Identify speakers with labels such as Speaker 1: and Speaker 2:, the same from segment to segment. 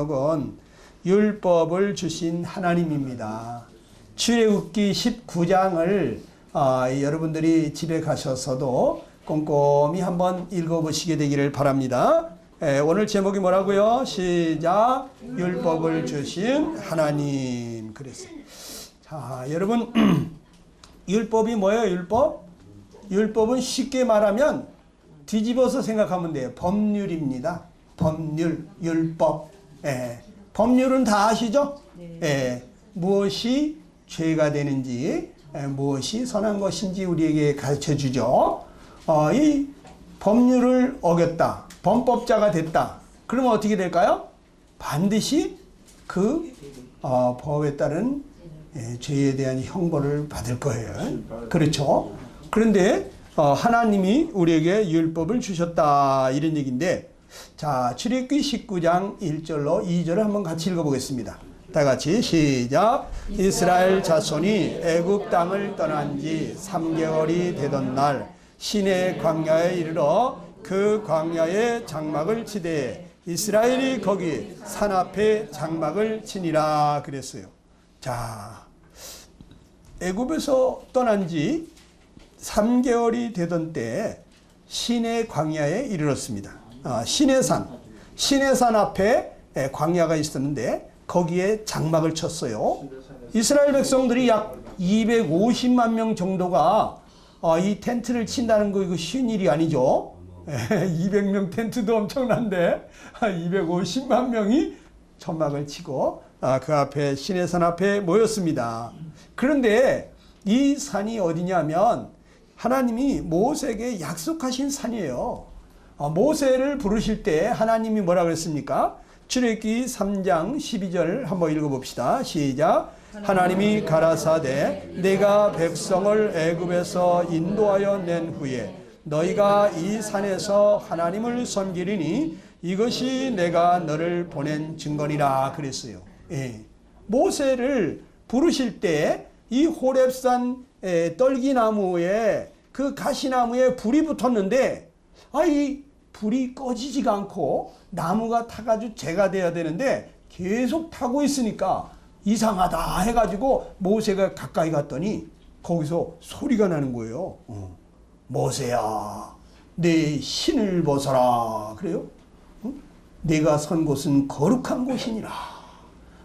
Speaker 1: 제목은 율법을 주신 하나님입니다. 출애굽기 19장을 여러분들이 집에 가셔서도 꼼꼼히 한번 읽어보시게 되기를 바랍니다. 오늘 제목이 뭐라고요? 시작. 율법을 주신 하나님. 그랬어요. 자, 여러분 율법이 뭐예요? 율법? 율법은 쉽게 말하면 뒤집어서 생각하면 돼요. 법률입니다. 법률, 율법. 법률은 다 아시죠? 무엇이 죄가 되는지, 무엇이 선한 것인지 우리에게 가르쳐 주죠. 이 법률을 어겼다. 범법자가 됐다. 그러면 어떻게 될까요? 반드시 그 법에 따른 죄에 대한 형벌을 받을 거예요. 그렇죠? 그런데 하나님이 우리에게 율법을 주셨다 이런 얘기인데, 자, 출애굽기 19장 1절로 2절을 한번 같이 읽어보겠습니다. 다 같이 시작. 이스라엘 자손이 애굽 땅을 떠난 지 3개월이 되던 날 시내 광야에 이르러 그 광야에 장막을 치되 이스라엘이 거기 산 앞에 장막을 치니라 그랬어요. 자, 애굽에서 떠난 지 3개월이 되던 때 시내 광야에 이르렀습니다. 시내산 앞에 광야가 있었는데 거기에 장막을 쳤어요. 이스라엘 백성들이 약 250만 명 정도가 이 텐트를 친다는 거 이거 쉬운 일이 아니죠. 200명 텐트도 엄청난데 250만 명이 천막을 치고 그 앞에 시내산 앞에 모였습니다. 그런데 이 산이 어디냐면 하나님이 모세에게 약속하신 산이에요. 모세를 부르실 때 하나님이 뭐라 그랬습니까? 출애굽기 3장 12절 한번 읽어봅시다. 시작. 하나님이 가라사대 내가 백성을 애굽에서 인도하여 낸 후에 너희가 이 산에서 하나님을 섬기리니 이것이 내가 너를 보낸 증거니라 그랬어요. 모세를 부르실 때 이 호렙산 떨기나무에 그 가시나무에 불이 붙었는데 이 불이 꺼지지가 않고 나무가 타가지고 재가 돼야 되는데 계속 타고 있으니까 이상하다 해가지고 모세가 가까이 갔더니 거기서 소리가 나는 거예요. 모세야, 내 신을 벗어라. 그래요? 내가 선 곳은 거룩한 곳이니라.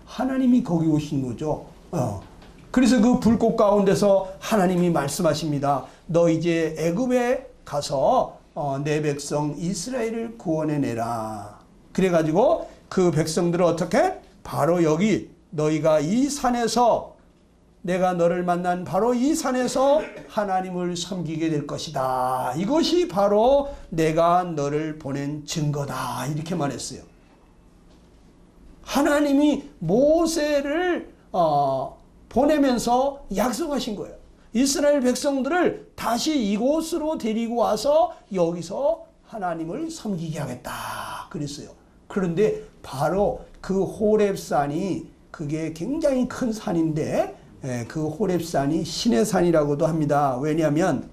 Speaker 1: 하나님이 거기 오신 거죠. 그래서 그 불꽃 가운데서 하나님이 말씀하십니다. 너 이제 애굽에 가서 내 백성 이스라엘을 구원해내라. 그래가지고 그 백성들을 어떻게? 바로 여기 너희가 이 산에서 내가 너를 만난 바로 이 산에서 하나님을 섬기게 될 것이다. 이것이 바로 내가 너를 보낸 증거다. 이렇게 말했어요. 하나님이 모세를 보내면서 약속하신 거예요. 이스라엘 백성들을 다시 이곳으로 데리고 와서 여기서 하나님을 섬기게 하겠다 그랬어요. 그런데 바로 그 호렙산이 그게 굉장히 큰 산인데 그 호렙산이 신의 산이라고도 합니다. 왜냐하면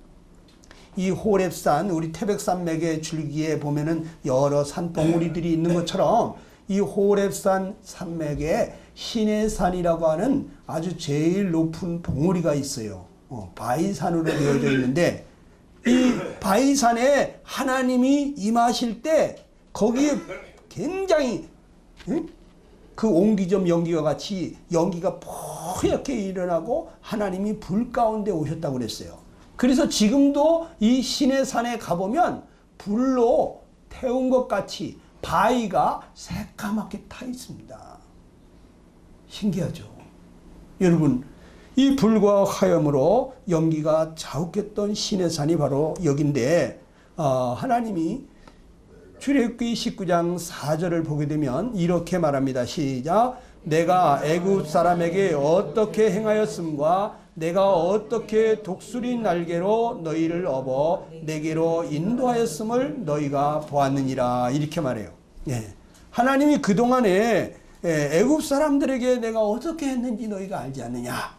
Speaker 1: 이 호렙산 우리 태백산맥의 줄기에 보면은 여러 산봉우리들이 있는 것처럼 이 호렙산 산맥에 신의 산이라고 하는 아주 제일 높은 봉우리가 있어요. 바위산으로 되어져 있는데 이 바위산에 하나님이 임하실 때 거기에 굉장히 그 옹기점 연기와 같이 연기가 뽀얗게 일어나고 하나님이 불 가운데 오셨다고 그랬어요. 그래서 지금도 이 신의 산에 가보면 불로 태운 것 같이 바위가 새까맣게 타 있습니다. 신기하죠? 여러분, 이 불과 화염으로 연기가 자욱했던 신의 산이 바로 여긴데 하나님이 출애굽기 19장 4절을 보게 되면 이렇게 말합니다. 시작. 내가 애굽 사람에게 어떻게 행하였음과 내가 어떻게 독수리 날개로 너희를 업어 내게로 인도하였음을 너희가 보았느니라. 이렇게 말해요. 하나님이 그동안에 애굽 사람들에게 내가 어떻게 했는지 너희가 알지 않느냐.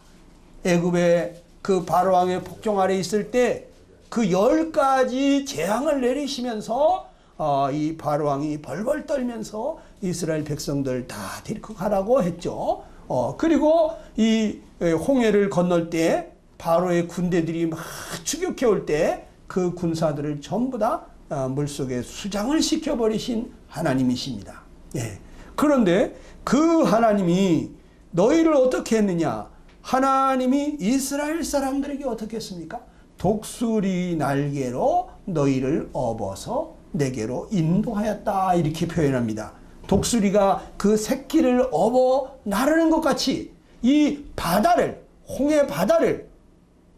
Speaker 1: 애굽의 그 바로왕의 복종 아래 있을 때 그 10가지 재앙을 내리시면서 이 바로왕이 벌벌 떨면서 이스라엘 백성들 다 데리고 가라고 했죠. 그리고 이 홍해를 건널 때 바로의 군대들이 막 추격해 올 때 그 군사들을 전부 다 물속에 수장을 시켜버리신 하나님이십니다. 예. 그런데 그 하나님이 너희를 어떻게 했느냐? 하나님이 이스라엘 사람들에게 어떻게 했습니까? 독수리 날개로 너희를 업어서 내게로 인도하였다, 이렇게 표현합니다. 독수리가 그 새끼를 업어 나르는 것 같이 이 바다를, 홍해 바다를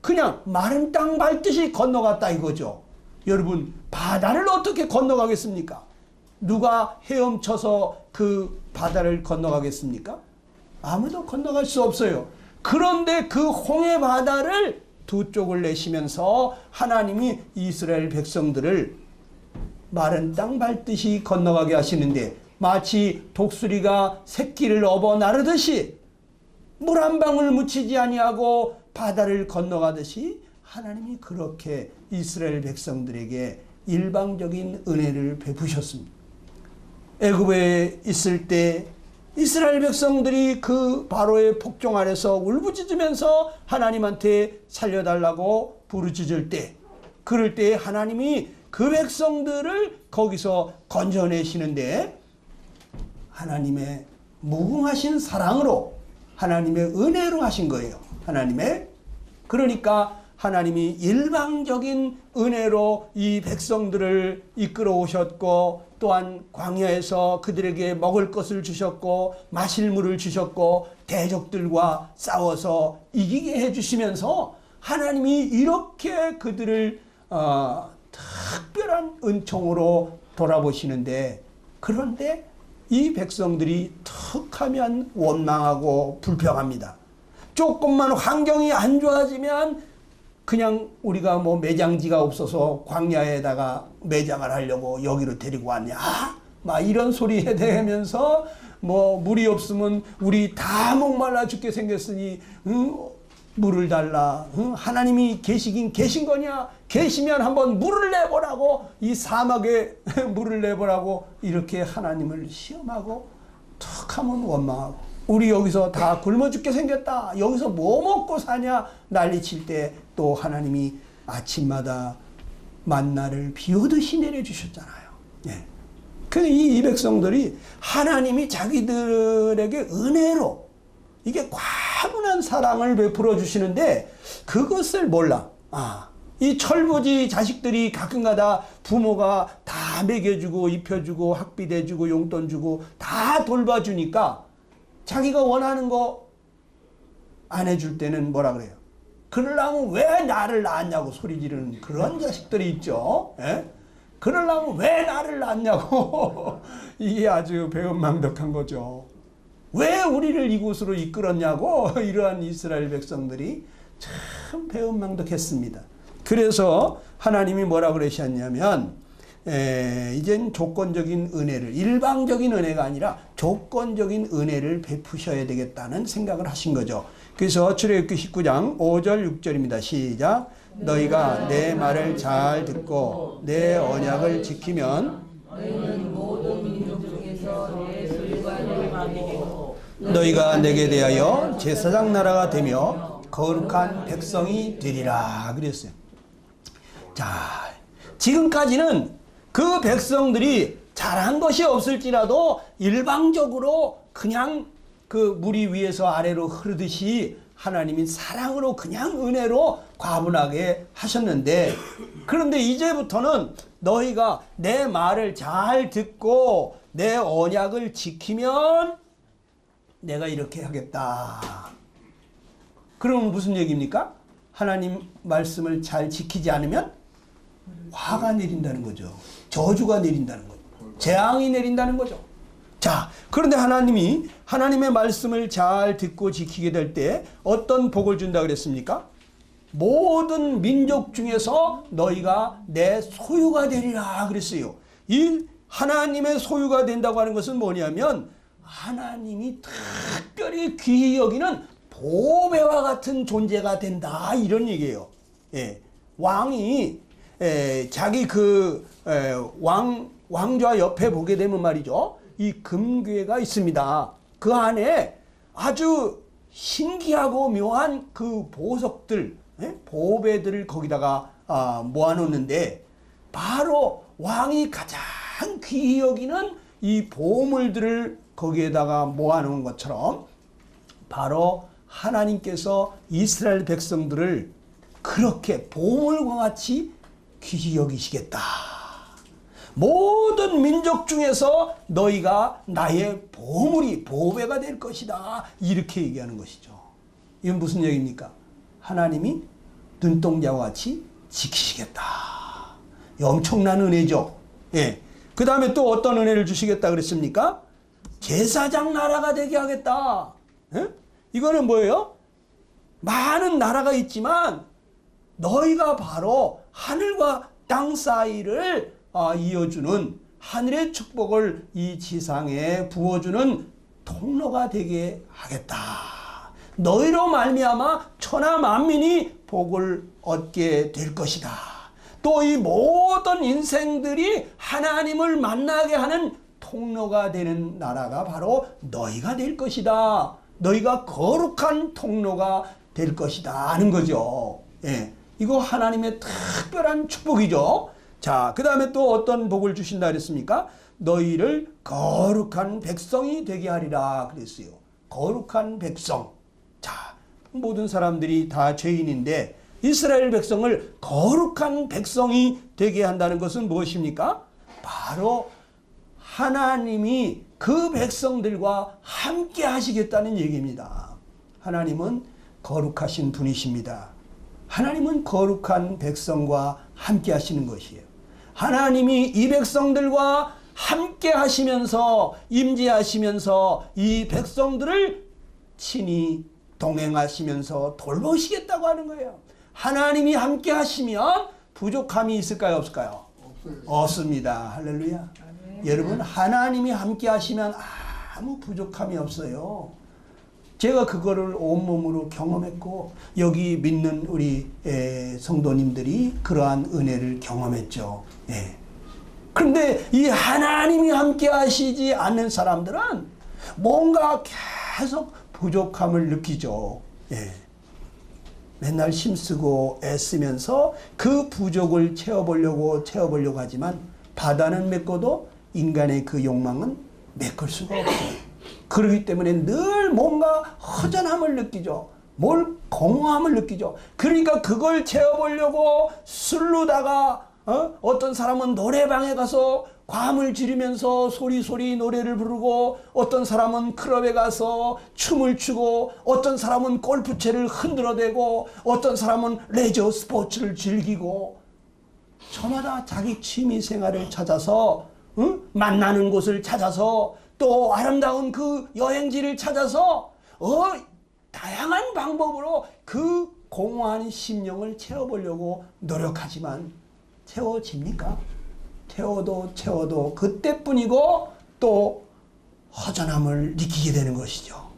Speaker 1: 그냥 마른 땅 밟듯이 건너갔다 이거죠. 여러분, 바다를 어떻게 건너가겠습니까? 누가 헤엄쳐서 그 바다를 건너가겠습니까? 아무도 건너갈 수 없어요. 그런데 그 홍해 바다를 두 쪽을 내시면서 하나님이 이스라엘 백성들을 마른 땅 밟듯이 건너가게 하시는데, 마치 독수리가 새끼를 업어 나르듯이 물 한 방울 묻히지 아니하고 바다를 건너가듯이 하나님이 그렇게 이스라엘 백성들에게 일방적인 은혜를 베푸셨습니다. 애굽에 있을 때 이스라엘 백성들이 그 바로의 폭종 아래서 울부짖으면서 하나님한테 살려달라고 부르짖을 때, 그럴 때 하나님이 그 백성들을 거기서 건져내시는데, 하나님의 무궁하신 사랑으로, 하나님의 은혜로 하신 거예요. 그러니까 하나님이 일방적인 은혜로 이 백성들을 이끌어 오셨고, 또한 광야에서 그들에게 먹을 것을 주셨고 마실 물을 주셨고 대적들과 싸워서 이기게 해주시면서 하나님이 이렇게 그들을 특별한 은총으로 돌아보시는데, 그런데 이 백성들이 툭하면 원망하고 불평합니다. 조금만 환경이 안 좋아지면 그냥 우리가 뭐 매장지가 없어서 광야에다가 매장을 하려고 여기로 데리고 왔냐, 막 이런 소리 해대면서 뭐 물이 없으면 우리 다 목말라 죽게 생겼으니 물을 달라. 하나님이 계시긴 계신 거냐? 계시면 한번 물을 내보라고, 이 사막에 물을 내보라고 이렇게 하나님을 시험하고 툭하면 원망하고, 우리 여기서 다 굶어 죽게 생겼다, 여기서 뭐 먹고 사냐 난리칠 때 또 하나님이 아침마다 만나를 비오듯이 내려주셨잖아요. 예. 근데 이 백성들이 하나님이 자기들에게 은혜로 이게 과분한 사랑을 베풀어 주시는데 그것을 몰라. 이 철부지 자식들이 가끔가다 부모가 다 먹여주고 입혀주고 학비 대주고 용돈 주고 다 돌봐주니까 자기가 원하는 거 안 해줄 때는 뭐라 그래요? 그러려면 왜 나를 낳았냐고 소리 지르는 그런 자식들이 있죠. 예? 그러려면 왜 나를 낳았냐고. 이게 아주 배은망덕한 거죠. 왜 우리를 이곳으로 이끌었냐고. 이러한 이스라엘 백성들이 참 배은망덕했습니다. 그래서 하나님이 뭐라 그러셨냐면, 이젠 조건적인 은혜를, 일방적인 은혜가 아니라 조건적인 은혜를 베푸셔야 되겠다는 생각을 하신 거죠. 그래서 출애굽기 19장 5절 6절입니다. 시작. 너희가 내 말을 잘 듣고 내 언약을 지키면 너희는 모든 민족 중에서 내 소유가 되고 너희가 내게 대하여 제사장 나라가 되며 거룩한 백성이 되리라 그랬어요. 자, 지금까지는 그 백성들이 잘한 것이 없을지라도 일방적으로 그냥 그 물이 위에서 아래로 흐르듯이 하나님이 사랑으로 그냥 은혜로 과분하게 하셨는데, 그런데 이제부터는 너희가 내 말을 잘 듣고 내 언약을 지키면 내가 이렇게 하겠다. 그러면 무슨 얘기입니까? 하나님 말씀을 잘 지키지 않으면 화가 내린다는 거죠. 저주가 내린다는 거죠. 재앙이 내린다는 거죠. 자, 그런데 하나님이 하나님의 말씀을 잘 듣고 지키게 될 때 어떤 복을 준다 그랬습니까? 모든 민족 중에서 너희가 내 소유가 되리라 그랬어요. 이 하나님의 소유가 된다고 하는 것은 뭐냐면 하나님이 특별히 귀히 여기는 보배와 같은 존재가 된다, 이런 얘기예요. 예. 왕이 자기 그 왕좌 옆에 보게 되면 말이죠, 이 금궤가 있습니다. 그 안에 아주 신기하고 묘한 그 보석들, 보배들을 거기다가 모아놓는데, 바로 왕이 가장 귀히 여기는 이 보물들을 거기에다가 모아놓은 것처럼 바로 하나님께서 이스라엘 백성들을 그렇게 보물과 같이 귀히 여기시겠다. 모든 민족 중에서 너희가 나의 보물이 보배가 될 것이다. 이렇게 얘기하는 것이죠. 이건 무슨 얘기입니까? 하나님이 눈동자와 같이 지키시겠다. 엄청난 은혜죠. 예. 그 다음에 또 어떤 은혜를 주시겠다 그랬습니까? 제사장 나라가 되게 하겠다. 예? 이거는 뭐예요? 많은 나라가 있지만 너희가 바로 하늘과 땅 사이를 이어주는, 하늘의 축복을 이 지상에 부어주는 통로가 되게 하겠다. 너희로 말미암아 천하 만민이 복을 얻게 될 것이다. 또 이 모든 인생들이 하나님을 만나게 하는 통로가 되는 나라가 바로 너희가 될 것이다. 너희가 거룩한 통로가 될 것이다 하는 거죠. 예. 이거 하나님의 특별한 축복이죠. 자, 그 다음에 또 어떤 복을 주신다 그랬습니까? 너희를 거룩한 백성이 되게 하리라 그랬어요. 거룩한 백성. 자, 모든 사람들이 다 죄인인데 이스라엘 백성을 거룩한 백성이 되게 한다는 것은 무엇입니까? 바로 하나님이 그 백성들과 함께 하시겠다는 얘기입니다. 하나님은 거룩하신 분이십니다. 하나님은 거룩한 백성과 함께 하시는 것이에요. 하나님이 이 백성들과 함께 하시면서 임재하시면서 이 백성들을 친히 동행하시면서 돌보시겠다고 하는 거예요. 하나님이 함께 하시면 부족함이 있을까요? 없을까요? 없습니다. 할렐루야. 여러분, 하나님이 함께 하시면 아무 부족함이 없어요. 제가 그거를 온몸으로 경험했고 여기 믿는 우리 성도님들이 그러한 은혜를 경험했죠. 예. 그런데 이 하나님이 함께 하시지 않는 사람들은 뭔가 계속 부족함을 느끼죠. 예. 맨날 힘쓰고 애쓰면서 그 부족을 채워보려고 하지만 바다는 메꿔도 인간의 그 욕망은 메꿀 수가 없어요. 그렇기 때문에 늘 뭔가 허전함을 느끼죠. 뭘 공허함을 느끼죠. 그러니까 그걸 채워보려고 술로다가 어떤 사람은 노래방에 가서 과음을 지르면서 소리소리 노래를 부르고, 어떤 사람은 클럽에 가서 춤을 추고, 어떤 사람은 골프채를 흔들어대고, 어떤 사람은 레저 스포츠를 즐기고, 저마다 자기 취미 생활을 찾아서 만나는 곳을 찾아서 또 아름다운 그 여행지를 찾아서 다양한 방법으로 그 공허한 심령을 채워보려고 노력하지만 채워집니까? 채워도 그때뿐이고 또 허전함을 느끼게 되는 것이죠.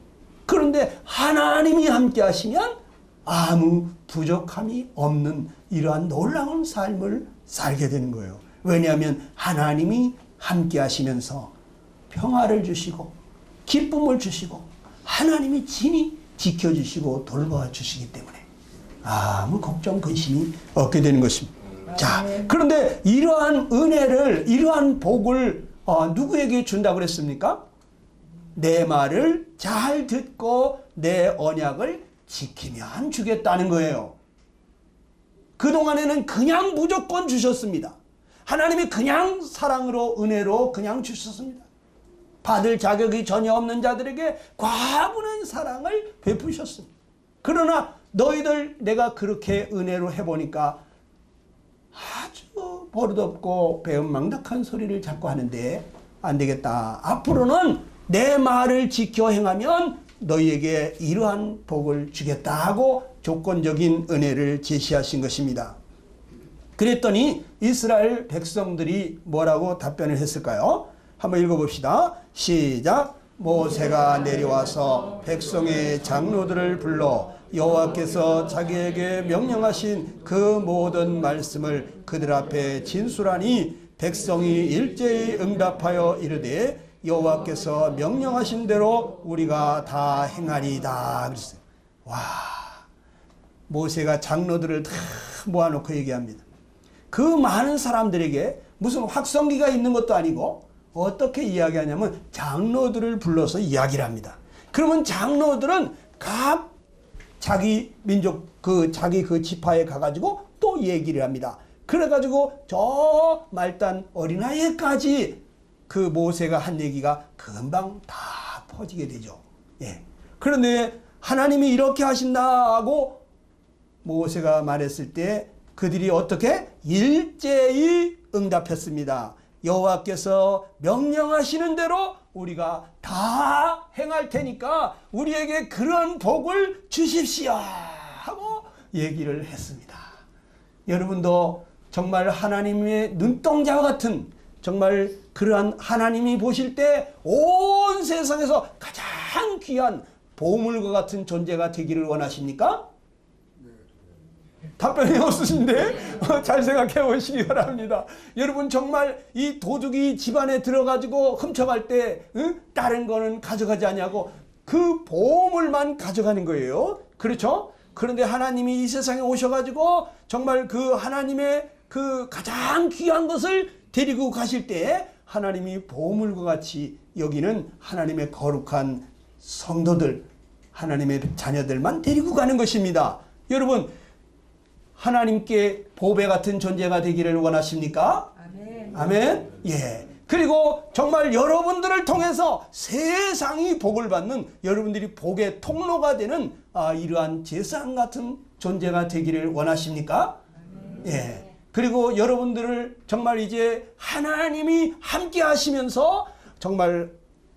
Speaker 1: 그런데 하나님이 함께 하시면 아무 부족함이 없는 이러한 놀라운 삶을 살게 되는 거예요. 왜냐하면 하나님이 함께 하시면서 평화를 주시고 기쁨을 주시고 하나님이 친히 지켜주시고 돌봐주시기 때문에 아무 걱정 근심이 없게 되는 것입니다. 자, 그런데 이러한 은혜를, 이러한 복을 누구에게 준다고 그랬습니까? 내 말을 잘 듣고 내 언약을 지키면 주겠다는 거예요. 그동안에는 그냥 무조건 주셨습니다. 하나님이 그냥 사랑으로, 은혜로 그냥 주셨습니다. 받을 자격이 전혀 없는 자들에게 과분한 사랑을 베푸셨습니다. 그러나 너희들 내가 그렇게 은혜로 해보니까 아주 버릇없고 배은망덕한 소리를 자꾸 하는데 안 되겠다. 앞으로는 내 말을 지켜 행하면 너희에게 이러한 복을 주겠다 하고 조건적인 은혜를 제시하신 것입니다. 그랬더니 이스라엘 백성들이 뭐라고 답변을 했을까요? 한번 읽어봅시다. 시작. 모세가 내려와서 백성의 장로들을 불러 여호와께서 자기에게 명령하신 그 모든 말씀을 그들 앞에 진술하니 백성이 일제히 응답하여 이르되 여호와께서 명령하신 대로 우리가 다 행하리이다 그랬어요. 와, 모세가 장로들을 다 모아놓고 얘기합니다. 그 많은 사람들에게 무슨 확성기가 있는 것도 아니고 어떻게 이야기하냐면 장로들을 불러서 이야기를 합니다. 그러면 장로들은 각 자기 민족 자기 지파에 가가지고 또 얘기를 합니다. 그래가지고 저 말단 어린아이까지 그 모세가 한 얘기가 금방 다 퍼지게 되죠. 예. 그런데 하나님이 이렇게 하신다고 모세가 말했을 때 그들이 어떻게 일제히 응답했습니다. 여호와께서 명령하시는 대로 우리가 다 행할 테니까 우리에게 그런 복을 주십시오 하고 얘기를 했습니다. 여러분도 정말 하나님의 눈동자와 같은 정말 그러한 하나님이 보실 때 온 세상에서 가장 귀한 보물과 같은 존재가 되기를 원하십니까? 답변이 없으신데 잘 생각해 보시기 바랍니다. 여러분 정말 이 도둑이 집안에 들어가지고 훔쳐갈 때 다른 거는 가져가지 않냐고 그 보물만 가져가는 거예요. 그렇죠? 그런데 하나님이 이 세상에 오셔가지고 정말 그 하나님의 그 가장 귀한 것을 데리고 가실 때 하나님이 보물과 같이 여기는 하나님의 거룩한 성도들, 하나님의 자녀들만 데리고 가는 것입니다. 여러분 하나님께 보배 같은 존재가 되기를 원하십니까? 아멘. 아멘. 예. 그리고 정말 여러분들을 통해서 세상이 복을 받는 여러분들이 복의 통로가 되는 이러한 제사장 같은 존재가 되기를 원하십니까? 아멘. 예. 그리고 여러분들을 정말 이제 하나님이 함께 하시면서 정말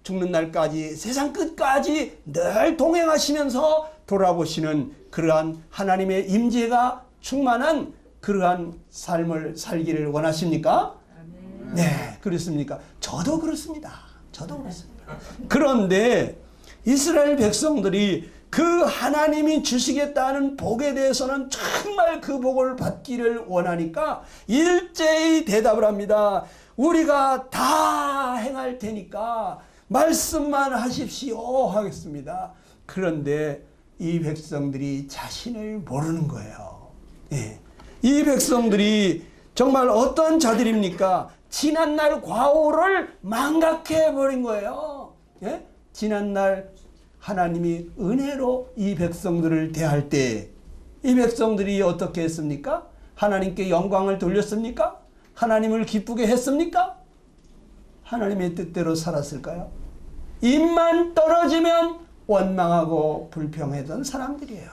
Speaker 1: 죽는 날까지 세상 끝까지 늘 동행하시면서 돌아보시는 그러한 하나님의 임재가 충만한 그러한 삶을 살기를 원하십니까? 아멘. 네, 그렇습니까? 저도 그렇습니다. 저도 그렇습니다. 그런데 이스라엘 백성들이 그 하나님이 주시겠다는 복에 대해서는 정말 그 복을 받기를 원하니까 일제히 대답을 합니다. 우리가 다 행할 테니까 말씀만 하십시오 하겠습니다. 그런데 이 백성들이 자신을 모르는 거예요. 예. 이 백성들이 정말 어떤 자들입니까? 지난날 과오를 망각해버린 거예요. 예? 지난날 하나님이 은혜로 이 백성들을 대할 때 이 백성들이 어떻게 했습니까? 하나님께 영광을 돌렸습니까? 하나님을 기쁘게 했습니까? 하나님의 뜻대로 살았을까요? 입만 떨어지면 원망하고 불평하던 사람들이에요.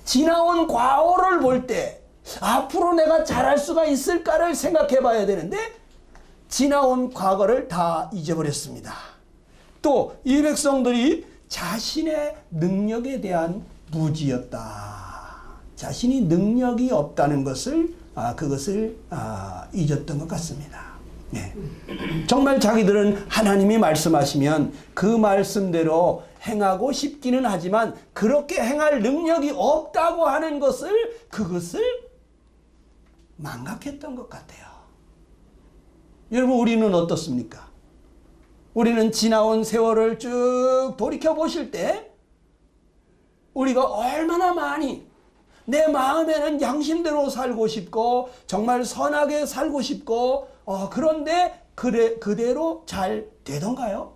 Speaker 1: 지나온 과오를 볼 때 앞으로 내가 잘할 수가 있을까를 생각해 봐야 되는데 지나온 과거를 다 잊어버렸습니다. 또 이 백성들이 자신의 능력에 대한 무지였다. 자신이 능력이 없다는 것을 그것을 잊었던 것 같습니다. 네. 정말 자기들은 하나님이 말씀하시면 그 말씀대로 행하고 싶기는 하지만 그렇게 행할 능력이 없다고 하는 그것을 망각했던 것 같아요. 여러분 우리는 어떻습니까? 우리는 지나온 세월을 쭉 돌이켜 보실 때 우리가 얼마나 많이 내 마음에는 양심대로 살고 싶고 정말 선하게 살고 싶고 그런데 그대로 잘 되던가요?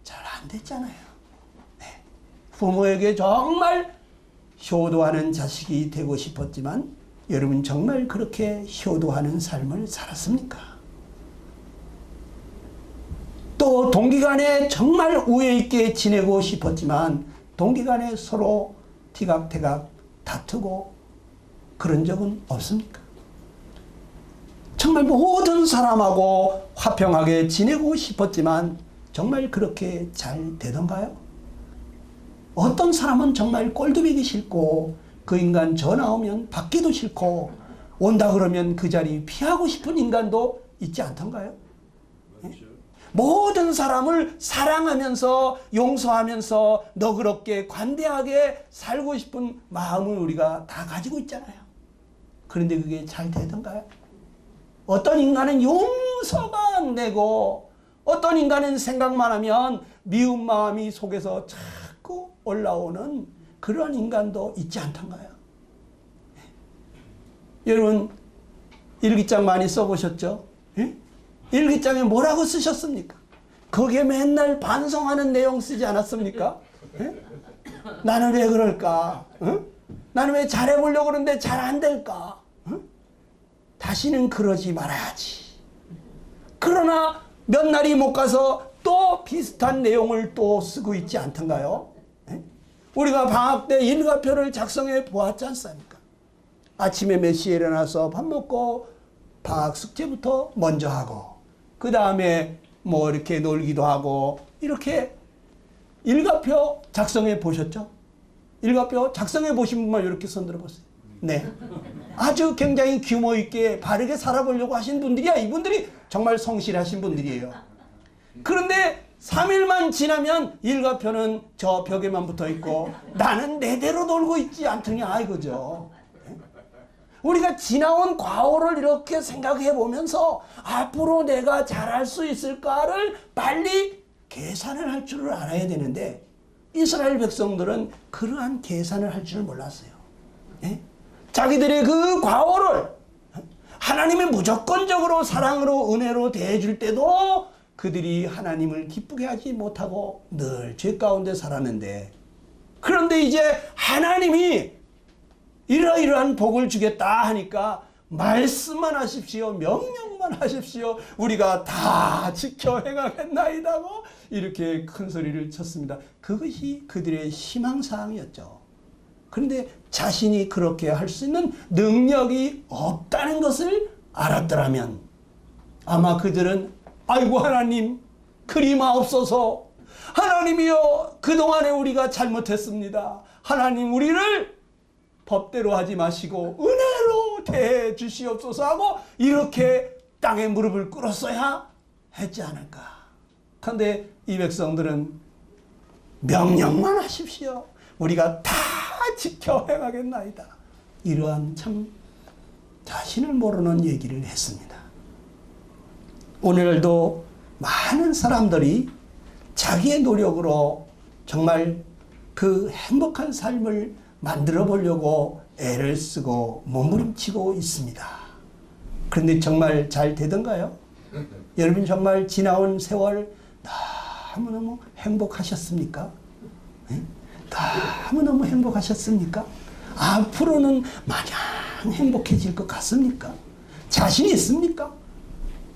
Speaker 1: 잘 안 됐잖아요. 네. 부모에게 정말 효도하는 자식이 되고 싶었지만 여러분 정말 그렇게 효도하는 삶을 살았습니까? 또 동기간에 정말 우애 있게 지내고 싶었지만 동기간에 서로 티각태각 다투고 그런 적은 없습니까? 정말 모든 사람하고 화평하게 지내고 싶었지만 정말 그렇게 잘 되던가요? 어떤 사람은 정말 꼴도 보기 싫고 그 인간 전화 오면 받기도 싫고 온다 그러면 그 자리 피하고 싶은 인간도 있지 않던가요? 네? 모든 사람을 사랑하면서 용서하면서 너그럽게 관대하게 살고 싶은 마음을 우리가 다 가지고 있잖아요. 그런데 그게 잘 되던가요? 어떤 인간은 용서가 안 되고 어떤 인간은 생각만 하면 미운 마음이 속에서 자꾸 올라오는 그런 인간도 있지 않던가요? 여러분 일기장 많이 써보셨죠? 예? 일기장에 뭐라고 쓰셨습니까? 거기에 맨날 반성하는 내용 쓰지 않았습니까? 예? 나는 왜 그럴까? 나는 왜 잘해보려고 그러는데 잘 안 될까? 다시는 그러지 말아야지. 그러나 몇 날이 못 가서 또 비슷한 내용을 또 쓰고 있지 않던가요? 우리가 방학 때 일과표를 작성해 보았지 않습니까? 아침에 몇 시에 일어나서 밥 먹고 방학 숙제부터 먼저 하고 그 다음에 뭐 이렇게 놀기도 하고 이렇게 일과표 작성해 보셨죠? 일과표 작성해 보신 분만 이렇게 손들어 보세요. 네. 아주 굉장히 규모 있게 바르게 살아보려고 하신 분들이야. 이분들이 정말 성실하신 분들이에요. 그런데 3일만 지나면 일과표는 저 벽에만 붙어 있고 나는 내대로 놀고 있지 않더냐 이거죠. 우리가 지나온 과오를 이렇게 생각해 보면서 앞으로 내가 잘할 수 있을까를 빨리 계산을 할 줄을 알아야 되는데 이스라엘 백성들은 그러한 계산을 할 줄 몰랐어요. 예? 자기들의 그 과오를 하나님이 무조건적으로 사랑으로 은혜로 대해줄 때도 그들이 하나님을 기쁘게 하지 못하고 늘 죄 가운데 살았는데 그런데 이제 하나님이 이러이러한 복을 주겠다 하니까 말씀만 하십시오. 명령만 하십시오. 우리가 다 지켜 행하겠나이다고 이렇게 큰 소리를 쳤습니다. 그것이 그들의 희망사항이었죠. 그런데 자신이 그렇게 할 수 있는 능력이 없다는 것을 알았더라면 아마 그들은 아이고 하나님 그리마옵소서. 하나님이여 그동안에 우리가 잘못했습니다. 하나님 우리를 법대로 하지 마시고 은혜로 대해 주시옵소서 하고 이렇게 땅에 무릎을 꿇었어야 했지 않을까. 그런데 이 백성들은 명령만 하십시오. 우리가 다 지켜 행하겠나이다. 이러한 참 자신을 모르는 얘기를 했습니다. 오늘도 많은 사람들이 자기의 노력으로 정말 그 행복한 삶을 만들어 보려고 애를 쓰고 몸부림치고 있습니다. 그런데 정말 잘 되던가요? 여러분 정말 지나온 세월 너무너무 행복하셨습니까? 네? 너무너무 행복하셨습니까? 앞으로는 마냥 행복해질 것 같습니까? 자신 있습니까?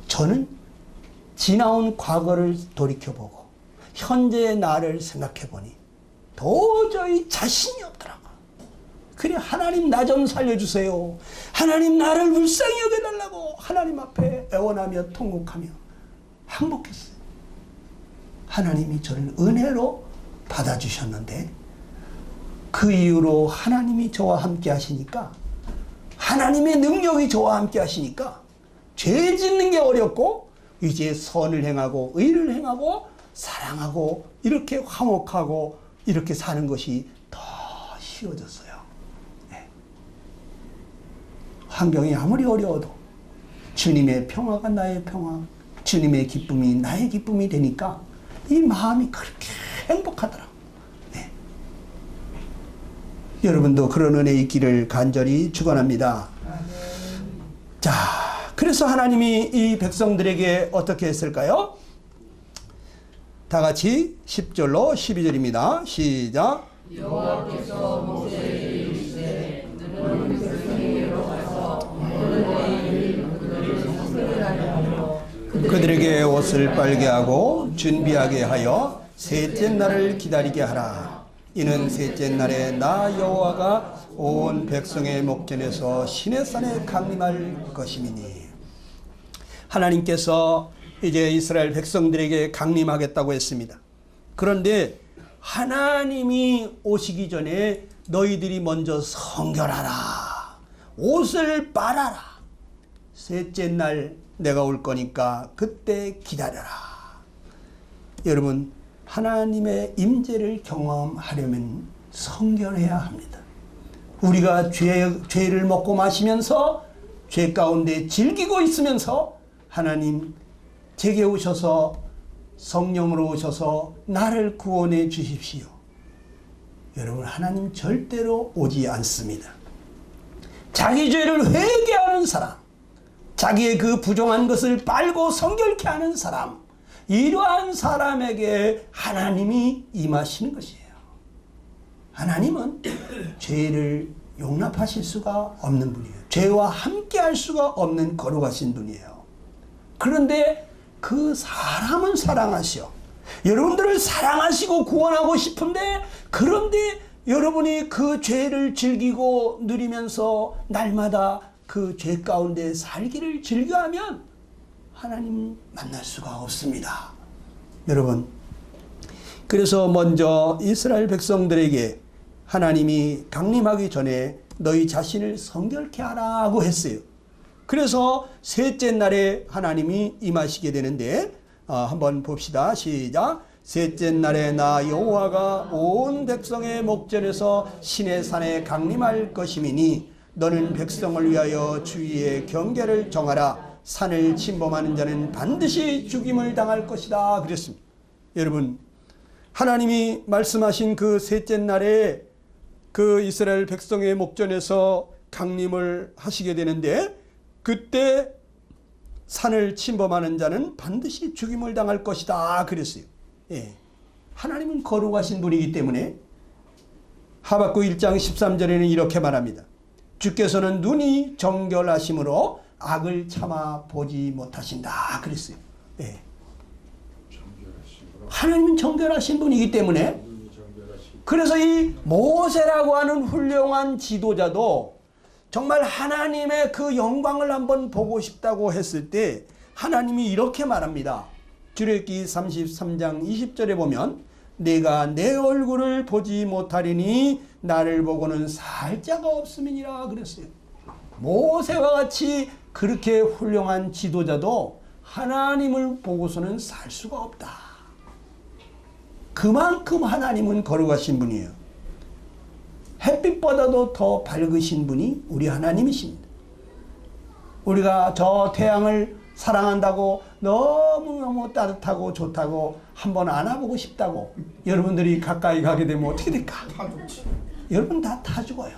Speaker 1: 저는 지나온 과거를 돌이켜보고 현재의 나를 생각해보니 도저히 자신이 없더라고요. 그래 하나님 나 좀 살려주세요. 하나님 나를 불쌍히 여겨달라고 하나님 앞에 애원하며 통곡하며 항복했어요. 하나님이 저를 은혜로 받아주셨는데 그 이후로 하나님이 저와 함께 하시니까 하나님의 능력이 저와 함께 하시니까 죄 짓는 게 어렵고 이제 선을 행하고 의를 행하고 사랑하고 이렇게 화목하고 이렇게 사는 것이 더 쉬워졌어요. 네. 환경이 아무리 어려워도 주님의 평화가 나의 평화, 주님의 기쁨이 나의 기쁨이 되니까 이 마음이 그렇게 행복하더라고요. 네. 여러분도 그런 은혜 있기를 간절히 축원합니다. 자, 그래서 하나님이 이 백성들에게 어떻게 했을까요? 다 같이 10절로 12절입니다. 시작.
Speaker 2: 여호와께서 모세에게 이르시되 너는 백성에게로 가서 그들을 성별하게 하며
Speaker 1: 그들에게 옷을 빨게 하고 준비하게 하여 셋째 날을 기다리게 하라. 이는 셋째 날에 나 여호와가 온 백성의 목전에서 시내산에 강림할 것임이니. 하나님께서 이제 이스라엘 백성들에게 강림하겠다고 했습니다. 그런데 하나님이 오시기 전에 너희들이 먼저 성결하라. 옷을 빨아라. 셋째 날 내가 올 거니까 그때 기다려라. 여러분 하나님의 임재를 경험하려면 성결해야 합니다. 우리가 죄를 먹고 마시면서 죄 가운데 즐기고 있으면서 하나님 제게 오셔서 성령으로 오셔서 나를 구원해 주십시오. 여러분, 하나님 절대로 오지 않습니다. 자기 죄를 회개하는 사람, 자기의 그 부정한 것을 빨고 성결케 하는 사람, 이러한 사람에게 하나님이 임하시는 것이에요. 하나님은 죄를 용납하실 수가 없는 분이에요. 죄와 함께 할 수가 없는 거룩하신 분이에요. 그런데 그 사람은 사랑하시오. 여러분들을 사랑하시고 구원하고 싶은데, 그런데 여러분이 그 죄를 즐기고 누리면서 날마다 그 죄 가운데 살기를 즐겨하면 하나님 만날 수가 없습니다. 여러분, 그래서 먼저 이스라엘 백성들에게 하나님이 강림하기 전에 너희 자신을 성결케 하라고 했어요. 그래서 셋째 날에 하나님이 임하시게 되는데, 한번 봅시다. 시작. 셋째 날에 나 여호와가 온 백성의 목전에서 시내 산에 강림할 것임이니 너는 백성을 위하여 주위에 경계를 정하라. 산을 침범하는 자는 반드시 죽임을 당할 것이다. 그랬습니다. 여러분, 하나님이 말씀하신 그 셋째 날에 그 이스라엘 백성의 목전에서 강림을 하시게 되는데, 그때 산을 침범하는 자는 반드시 죽임을 당할 것이다 그랬어요. 예. 하나님은 거룩하신 분이기 때문에 하박국 1장 13절에는 이렇게 말합니다. 주께서는 눈이 정결하심으로 악을 참아 보지 못하신다 그랬어요. 예. 하나님은 정결하신 분이기 때문에, 그래서 이 모세라고 하는 훌륭한 지도자도 정말 하나님의 그 영광을 한번 보고 싶다고 했을 때 하나님이 이렇게 말합니다. 출애굽기 33장 20절에 보면 내가 내 얼굴을 보지 못하리니 나를 보고는 살 자가 없음이니라 그랬어요. 모세와 같이 그렇게 훌륭한 지도자도 하나님을 보고서는 살 수가 없다. 그만큼 하나님은 거룩하신 분이에요. 햇빛보다도 더 밝으신 분이 우리 하나님이십니다. 우리가 저 태양을 사랑한다고 너무너무 따뜻하고 좋다고 한번 안아보고 싶다고 여러분들이 가까이 가게 되면 어떻게 될까? 여러분 다 죽어요.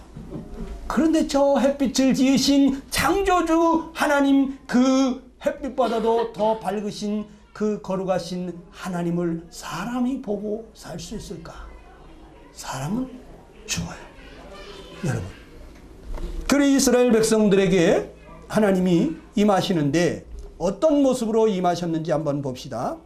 Speaker 1: 그런데 저 햇빛을 지으신 창조주 하나님, 그 햇빛보다도 더 밝으신 그 거룩하신 하나님을 사람이 보고 살 수 있을까? 사람은 죽어요. 여러분, 그래 이스라엘 백성들에게 하나님이 임하시는데 어떤 모습으로 임하셨는지 한번 봅시다.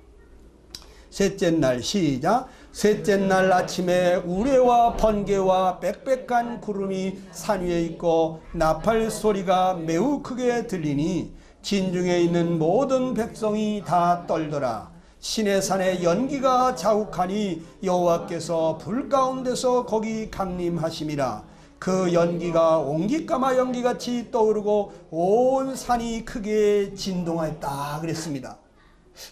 Speaker 1: 셋째 날 시작. 셋째 날 아침에 우레와 번개와 빽빽한 구름이 산 위에 있고 나팔 소리가 매우 크게 들리니 진중에 있는 모든 백성이 다 떨더라. 시내 산에 연기가 자욱하니 여호와께서 불 가운데서 거기 강림하심이라. 그 연기가 옹기까마 연기같이 떠오르고 온 산이 크게 진동하였다 그랬습니다.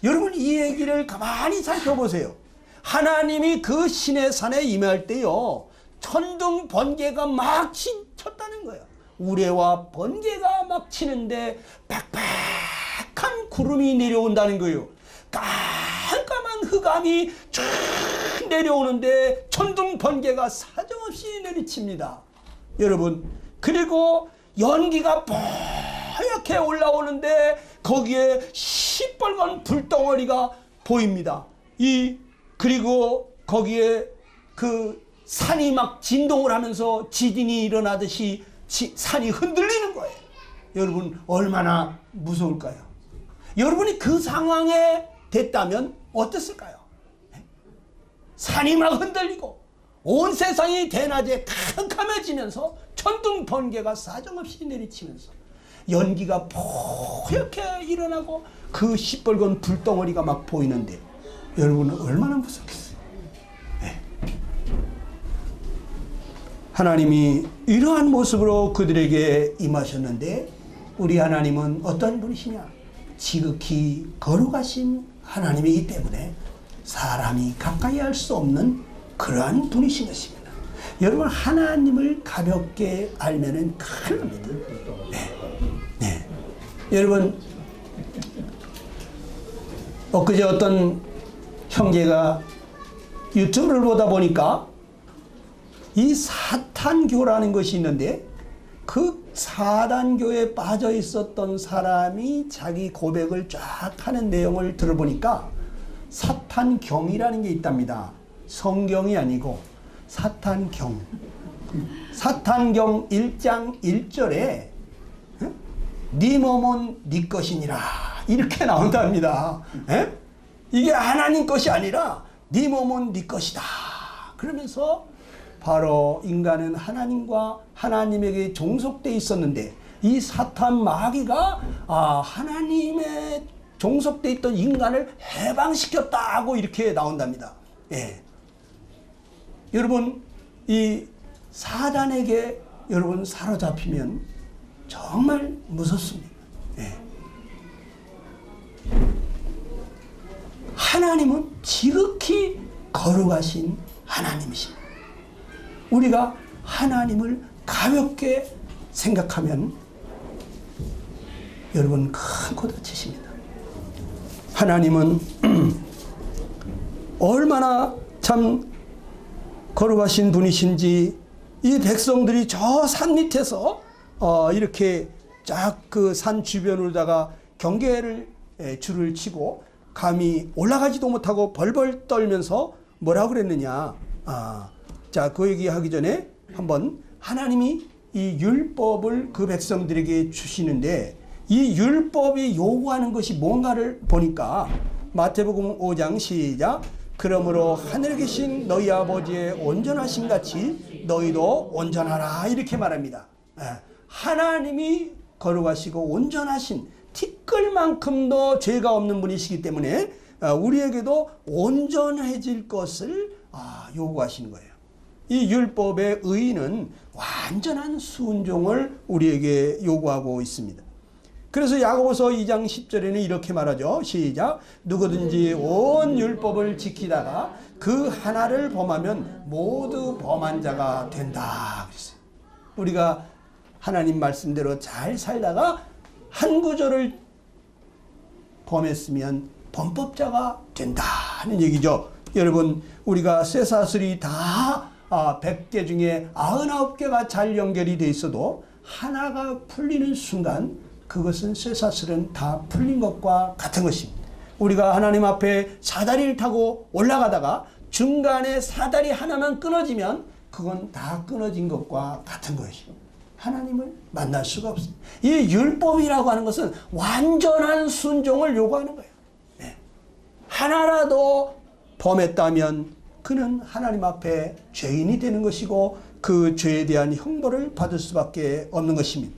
Speaker 1: 여러분, 이 얘기를 가만히 살펴보세요. 하나님이 그 시내 산에 임할 때요, 천둥 번개가 막 쳤다는 거예요. 우레와 번개가 막 치는데 빽빽한 구름이 내려온다는 거예요. 깜깜한 흑암이 쭉 내려오는데 천둥 번개가 사정없이 내리칩니다. 여러분, 그리고 연기가 뽀얗게 올라오는데 거기에 시뻘건 불덩어리가 보입니다. 그리고 거기에 그 산이 막 진동을 하면서 지진이 일어나듯이 산이 흔들리는 거예요. 여러분, 얼마나 무서울까요? 여러분이 그 상황에 됐다면 어땠을까요? 산이 막 흔들리고 온 세상이 대낮에 캄캄해지면서 천둥 번개가 사정없이 내리치면서 연기가 뽀얗게 일어나고 그 시뻘건 불덩어리가 막 보이는데 여러분은 얼마나 무섭겠어요? 네. 하나님이 이러한 모습으로 그들에게 임하셨는데 우리 하나님은 어떤 분이시냐? 지극히 거룩하신 하나님이기 때문에 사람이 가까이 할 수 없는 그러한 분이신 것입니다. 여러분, 하나님을 가볍게 알면은 큰일 납니다. 여러분, 엊그제 어떤 형제가 유튜브를 보다 보니까 이 사탄교라는 것이 있는데 그 사단교에 빠져 있었던 사람이 자기 고백을 쫙 하는 내용을 들어보니까 사탄경이라는 게 있답니다. 성경이 아니고 사탄경. 사탄경 1장 1절에 네 몸은 네 것이니라 이렇게 나온답니다. 에? 이게 하나님 것이 아니라 네 몸은 네 것이다. 그러면서 바로 인간은 하나님과 하나님에게 종속되어 있었는데 이 사탄 마귀가 하나님의 종속되어 있던 인간을 해방시켰다고 이렇게 나온답니다. 예. 여러분 이 사단에게 여러분 사로잡히면 정말 무섭습니다. 예. 하나님은 지극히 거룩하신 하나님이십니다. 우리가 하나님을 가볍게 생각하면 여러분 큰 코 다치십니다. 하나님은 얼마나 참 거룩하신 분이신지 이 백성들이 저 산 밑에서 이렇게 쫙 그 산 주변으로다가 경계를 줄을 치고 감히 올라가지도 못하고 벌벌 떨면서 뭐라고 그랬느냐. 자, 그 얘기하기 전에 한번 하나님이 이 율법을 그 백성들에게 주시는데 이 율법이 요구하는 것이 뭔가를 보니까 마태복음 5장 시작. 그러므로 하늘에 계신 너희 아버지의 온전하심 같이 너희도 온전하라 이렇게 말합니다. 하나님이 거룩하시고 온전하신 티끌만큼도 죄가 없는 분이시기 때문에 우리에게도 온전해질 것을 요구하시는 거예요. 이 율법의 의의는 완전한 순종을 우리에게 요구하고 있습니다. 그래서 야고보서 2장 10절에는 이렇게 말하죠. 시작. 누구든지 온 율법을 지키다가 그 하나를 범하면 모두 범한 자가 된다. 그랬어요. 우리가 하나님 말씀대로 잘 살다가 한 구절을 범했으면 범법자가 된다는 얘기죠. 여러분 우리가 쇠사슬이 다 100개 중에 99개가 잘 연결이 돼 있어도 하나가 풀리는 순간 그것은 쇠사슬은 다 풀린 것과 같은 것입니다. 우리가 하나님 앞에 사다리를 타고 올라가다가 중간에 사다리 하나만 끊어지면 그건 다 끊어진 것과 같은 것이죠. 하나님을 만날 수가 없습니다. 이 율법이라고 하는 것은 완전한 순종을 요구하는 거예요. 네. 하나라도 범했다면 그는 하나님 앞에 죄인이 되는 것이고 그 죄에 대한 형벌을 받을 수밖에 없는 것입니다.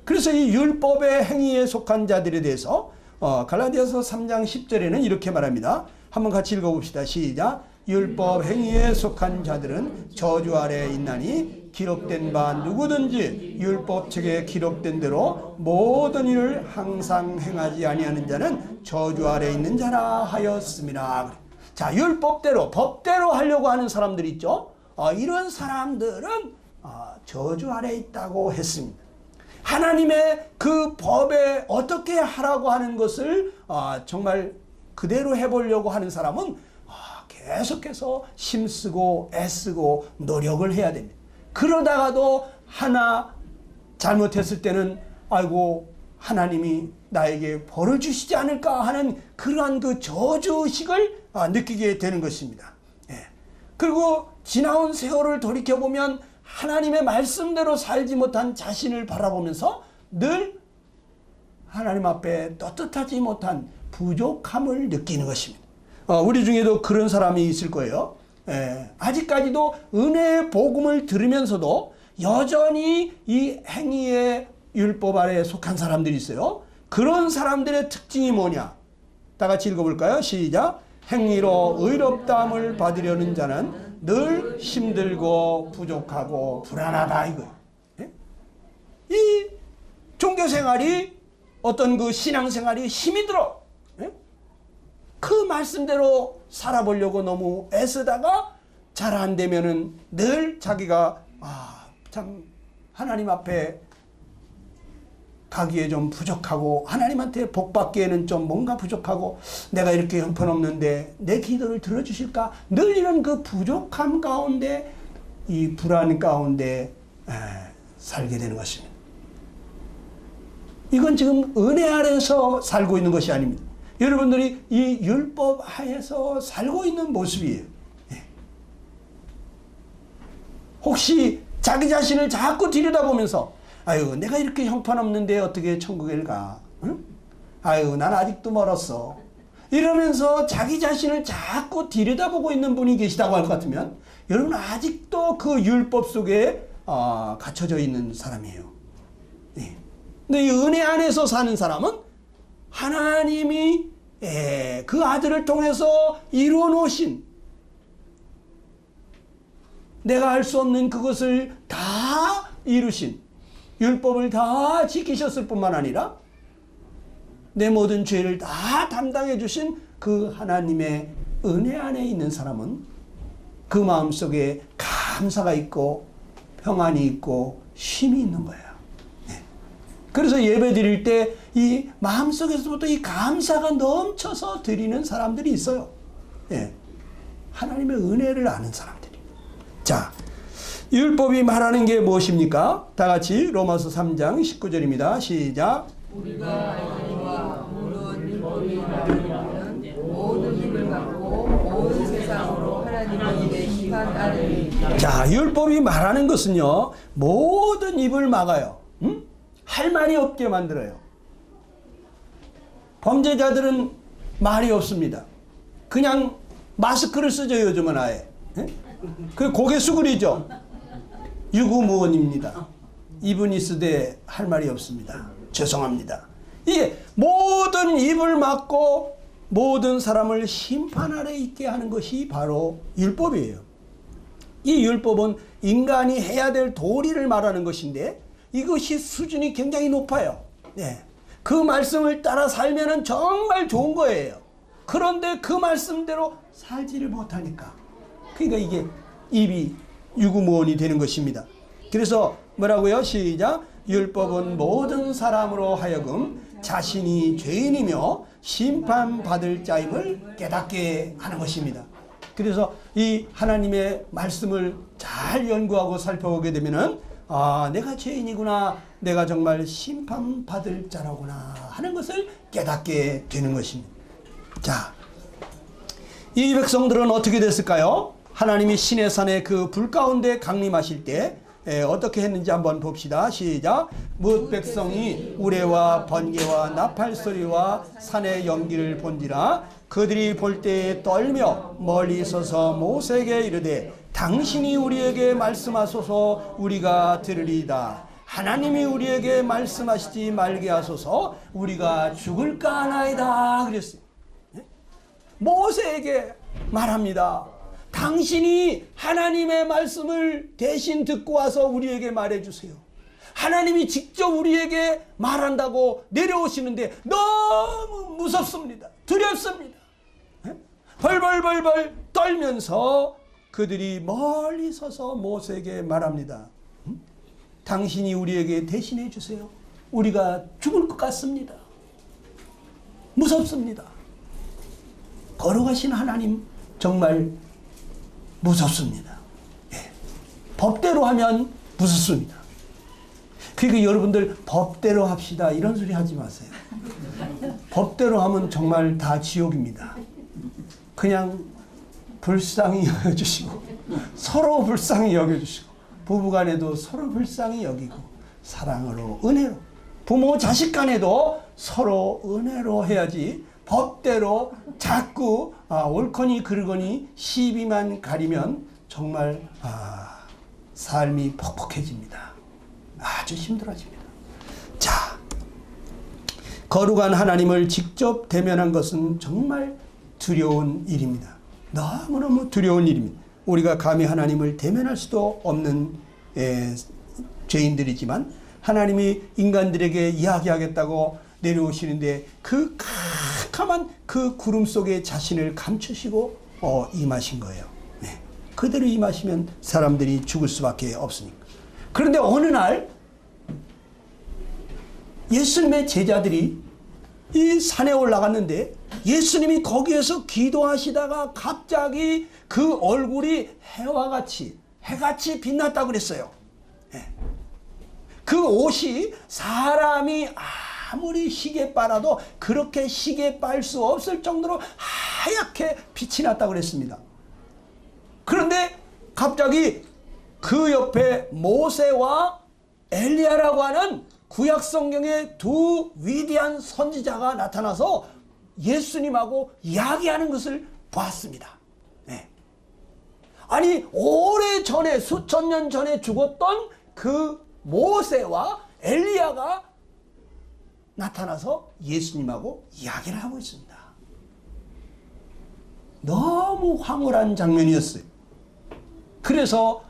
Speaker 1: 그래서 이 율법의 행위에 속한 자들에 대해서 갈라디아서 3장 10절에는 이렇게 말합니다. 한번 같이 읽어봅시다. 시작. 율법 행위에 속한 자들은 저주 아래에 있나니 기록된 바 누구든지 율법책에 기록된 대로 모든 일을 항상 행하지 아니하는 자는 저주 아래에 있는 자라 하였습니다. 자, 율법대로 법대로 하려고 하는 사람들이 있죠. 이런 사람들은 저주 아래에 있다고 했습니다. 하나님의 그 법에 어떻게 하라고 하는 것을 정말 그대로 해보려고 하는 사람은 계속해서 힘쓰고 애쓰고 노력을 해야 됩니다. 그러다가도 하나 잘못했을 때는 아이고 하나님이 나에게 벌을 주시지 않을까 하는 그러한 그 저주의식을 느끼게 되는 것입니다. 예. 그리고 지나온 세월을 돌이켜보면 하나님의 말씀대로 살지 못한 자신을 바라보면서 늘 하나님 앞에 떳떳하지 못한 부족함을 느끼는 것입니다. 우리 중에도 그런 사람이 있을 거예요. 아직까지도 은혜의 복음을 들으면서도 여전히 이 행위의 율법 아래에 속한 사람들이 있어요. 그런 사람들의 특징이 뭐냐? 다 같이 읽어볼까요? 시작. 행위로 의롭다함을 받으려는 자는 늘 힘들고 부족하고 불안하다 이거예요. 이 종교생활이 어떤 그 신앙생활이 힘이 들어. 그 말씀대로 살아보려고 너무 애쓰다가 잘 안 되면은 늘 자기가 참 하나님 앞에 가기에 좀 부족하고 하나님한테 복 받기에는 좀 뭔가 부족하고 내가 이렇게 형편없는데 내 기도를 들어주실까? 늘 이런 그 부족함 가운데 이 불안 가운데 살게 되는 것입니다. 이건 지금 은혜 아래서 살고 있는 것이 아닙니다. 여러분들이 이 율법 하에서 살고 있는 모습이에요. 혹시 자기 자신을 자꾸 들여다보면서 아유 내가 이렇게 형편없는데 어떻게 천국에 가? 응? 아유 난 아직도 멀었어. 이러면서 자기 자신을 자꾸 들여다보고 있는 분이 계시다고 할 것 같으면 여러분 아직도 그 율법 속에 갇혀져 있는 사람이에요. 네. 근데 이 은혜 안에서 사는 사람은 하나님이 그 아들을 통해서 이루어 놓으신 내가 할 수 없는 그것을 다 이루신 율법을 다 지키셨을 뿐만 아니라 내 모든 죄를 다 담당해 주신 그 하나님의 은혜 안에 있는 사람은 그 마음속에 감사가 있고 평안이 있고 쉼이 있는 거예요. 네. 그래서 예배 드릴 때 이 마음속에서부터 이 감사가 넘쳐서 드리는 사람들이 있어요. 네. 하나님의 은혜를 아는 사람들이. 자, 율법이 말하는 게 무엇입니까? 다 같이 로마서 3장 19절입니다. 시작.
Speaker 2: 우리가 하나님과 모든 율법이 말하는 모든 힘을 갖고 온 세상으로 하나님의 입에 심한 아들이
Speaker 1: 자, 율법이 말하는 것은요, 모든 입을 막아요. 할 말이 없게 만들어요. 범죄자들은 말이 없습니다. 그냥 마스크를 쓰죠, 요즘은 아예. 그 고개 수그리죠. 유구무원입니다. 입은 있으되 할 말이 없습니다. 죄송합니다. 이게 모든 입을 막고 모든 사람을 심판 아래 있게 하는 것이 바로 율법이에요. 이 율법은 인간이 해야 될 도리를 말하는 것인데 이것이 수준이 굉장히 높아요. 네. 그 말씀을 따라 살면은 정말 좋은 거예요. 그런데 그 말씀대로 살지를 못하니까 그러니까 이게 입이 유구무원이 되는 것입니다. 그래서 뭐라고요? 시작. 율법은 모든 사람으로 하여금 자신이 죄인이며 심판받을 자임을 깨닫게 하는 것입니다. 그래서 이 하나님의 말씀을 잘 연구하고 살펴보게 되면은 내가 죄인이구나, 내가 정말 심판받을 자라구나 하는 것을 깨닫게 되는 것입니다. 자, 이 백성들은 어떻게 됐을까요? 하나님이 시내산의 그 불 가운데 강림하실 때 어떻게 했는지 한번 봅시다. 시작. 뭇 백성이 우레와 번개와 나팔 소리와 산의 연기를 본지라 그들이 볼 때에 떨며 멀리 서서 모세에게 이르되 당신이 우리에게 말씀하소서 우리가 들으리이다. 하나님이 우리에게 말씀하시지 말게 하소서 우리가 죽을까 하나이다. 그랬어요. 모세에게 말합니다. 당신이 하나님의 말씀을 대신 듣고 와서 우리에게 말해주세요. 하나님이 직접 우리에게 말한다고 내려오시는데 너무 무섭습니다. 두렵습니다. 벌벌벌벌 떨면서 그들이 멀리 서서 모세에게 말합니다. 당신이 우리에게 대신해 주세요. 우리가 죽을 것 같습니다. 무섭습니다. 걸어가신 하나님 정말 무섭습니다. 예. 법대로 하면 무섭습니다. 그러니까 여러분들 법대로 합시다 이런 소리 하지 마세요. 법대로 하면 정말 다 지옥입니다. 그냥 불쌍히 여겨주시고 서로 불쌍히 여겨주시고 부부간에도 서로 불쌍히 여기고 사랑으로 은혜로 부모 자식 간에도 서로 은혜로 해야지 법대로 자꾸 옳거니 그르거니 시비만 가리면 정말 삶이 퍽퍽해집니다. 아주 힘들어집니다. 자, 거룩한 하나님을 직접 대면한 것은 정말 두려운 일입니다. 너무너무 두려운 일입니다. 우리가 감히 하나님을 대면할 수도 없는 죄인들이지만 하나님이 인간들에게 이야기하겠다고 내려오시는데 그 캄캄한 그 구름 속에 자신을 감추시고 임하신 거예요. 네. 그대로 임하시면 사람들이 죽을 수밖에 없으니까. 그런데 어느 날 예수님의 제자들이 이 산에 올라갔는데 예수님이 거기에서 기도하시다가 갑자기 그 얼굴이 해같이 빛났다고 그랬어요. 그 옷이 사람이 아무리 시계 빨아도 그렇게 시계 빨 수 없을 정도로 하얗게 빛이 났다고 그랬습니다. 그런데 갑자기 그 옆에 모세와 엘리야라고 하는 구약 성경의 두 위대한 선지자가 나타나서 예수님하고 이야기하는 것을 봤습니다. 아니 오래전에 수천 년 전에 죽었던 그 모세와 엘리야가 나타나서 예수님하고 이야기를 하고 있습니다. 너무 황홀한 장면이었어요. 그래서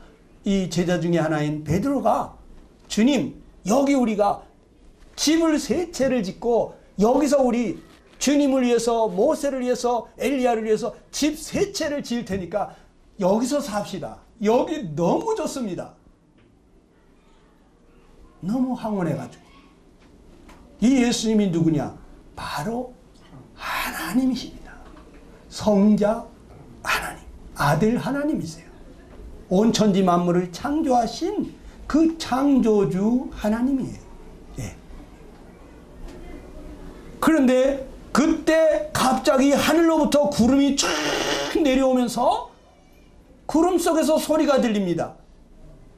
Speaker 1: 이 제자 중에 하나인 베드로가 주님, 여기 우리가 집을 세 채를 짓고 여기서 우리 주님을 위해서, 모세를 위해서, 엘리야를 위해서 집 세 채를 지을 테니까 여기서 삽시다. 여기 너무 좋습니다. 너무 황홀해가지고. 이 예수님이 누구냐? 바로 하나님이십니다. 성자 하나님, 아들 하나님이세요. 온 천지 만물을 창조하신 그 창조주 하나님이에요. 그런데 그때 갑자기 하늘로부터 구름이 쫙 내려오면서 구름 속에서 소리가 들립니다.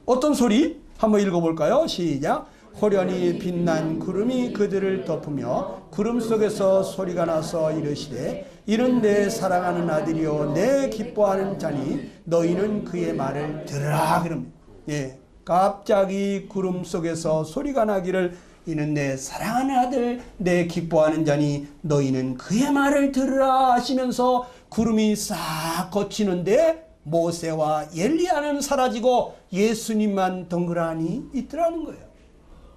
Speaker 1: 어떤 소리? 한번 읽어볼까요? 시작. 호련히 빛난 구름이 그들을 덮으며 구름 속에서 소리가 나서 이르시되 이는 내 사랑하는 아들이요 내 기뻐하는 자니 너희는 그의 말을 들으라. 그럽니다. 갑자기 구름 속에서 소리가 나기를 이는 내 사랑하는 아들 내 기뻐하는 자니 너희는 그의 말을 들으라 하시면서 구름이 싹 거치는데 모세와 엘리야는 사라지고 예수님만 덩그러니 있더라는 거예요.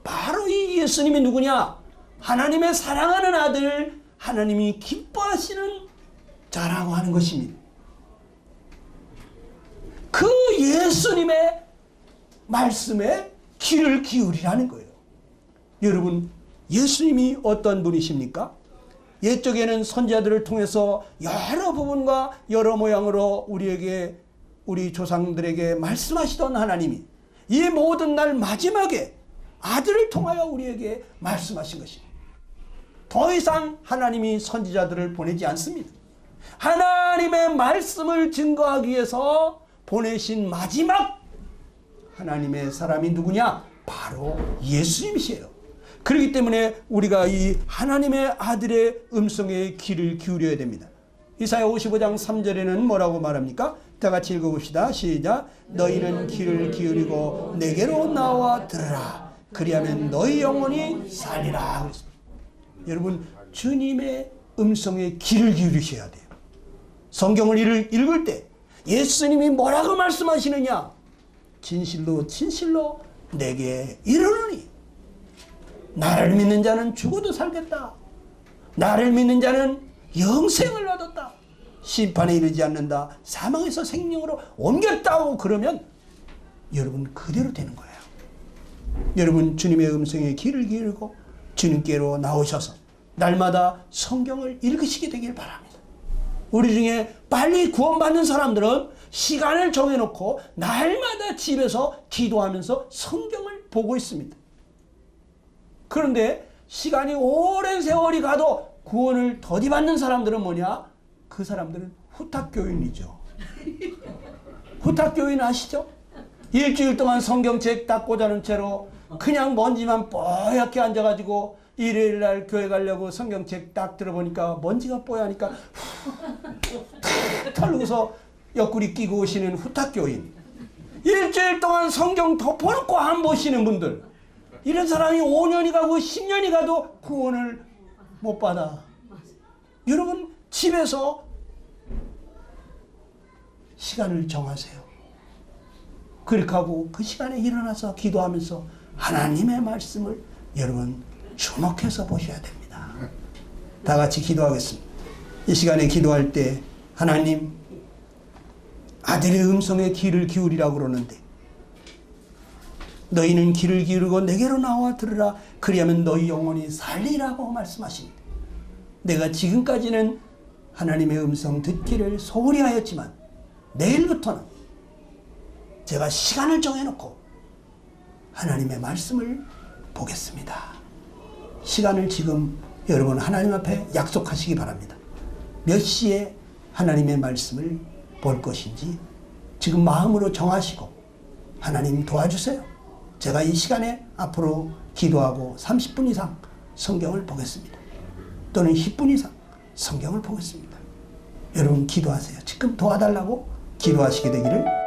Speaker 1: 바로 이 예수님이 누구냐? 하나님의 사랑하는 아들, 하나님이 기뻐하시는 자라고 하는 것입니다. 그 예수님의 말씀에 귀를 기울이라는 거예요. 여러분, 예수님이 어떤 분이십니까? 옛적에는 선지자들을 통해서 여러 부분과 여러 모양으로 우리에게, 우리 조상들에게 말씀하시던 하나님이 이 모든 날 마지막에 아들을 통하여 우리에게 말씀하신 것입니다. 더 이상 하나님이 선지자들을 보내지 않습니다. 하나님의 말씀을 증거하기 위해서 보내신 마지막 하나님의 사람이 누구냐? 바로 예수님이시에요. 그렇기 때문에 우리가 이 하나님의 아들의 음성에 귀를 기울여야 됩니다. 이사야 55장 3절에는 뭐라고 말합니까? 다 같이 읽어봅시다. 시작. 너희는 귀를 기울이고 내게로 나와 들으라. 그리하면 너희 영혼이 살리라. 여러분, 주님의 음성에 귀를 기울이셔야 돼요. 성경을 읽을 때 예수님이 뭐라고 말씀하시느냐? 진실로 진실로 내게 이르노니 나를 믿는 자는 죽어도 살겠다. 나를 믿는 자는 영생을 얻었다. 심판에 이르지 않는다. 사망에서 생명으로 옮겼다고 그러면 여러분 그대로 되는 거예요. 여러분, 주님의 음성에 귀를 기울이고 주님께로 나오셔서 날마다 성경을 읽으시게 되길 바랍니다. 우리 중에 빨리 구원받는 사람들은 시간을 정해놓고 날마다 집에서 기도하면서 성경을 보고 있습니다. 그런데 시간이 오랜 세월이 가도 구원을 더디 받는 사람들은 뭐냐? 그 사람들은 후탁교인이죠. 후탁교인 아시죠? 일주일 동안 성경책 딱 꽂아놓은 채로 그냥 먼지만 뽀얗게 앉아가지고 일요일날 교회 가려고 성경책 딱 들어보니까 먼지가 뽀얗니까 탁 털고서 옆구리 끼고 오시는 후탁교인. 일주일 동안 성경 덮어놓고 안 보시는 분들, 이런 사람이 5년이 가고 10년이 가도 구원을 못 받아. 여러분, 집에서 시간을 정하세요. 그렇게 하고 그 시간에 일어나서 기도하면서 하나님의 말씀을 여러분 주목해서 보셔야 됩니다. 다 같이 기도하겠습니다. 이 시간에 기도할 때 하나님, 아들의 음성에 귀를 기울이라고 그러는데 너희는 귀를 기울이고 내게로 나와 들으라. 그리하면 너희 영혼이 살리라고 말씀하십니다. 내가 지금까지는 하나님의 음성 듣기를 소홀히 하였지만 내일부터는 제가 시간을 정해놓고 하나님의 말씀을 보겠습니다. 시간을 지금 여러분 하나님 앞에 약속하시기 바랍니다. 몇 시에 하나님의 말씀을 볼 것인지 지금 마음으로 정하시고 하나님 도와주세요. 제가 이 시간에 앞으로 기도하고 30분 이상 성경을 보겠습니다. 또는 10분 이상 성경을 보겠습니다. 여러분 기도하세요. 지금 도와달라고 기도하시게 되기를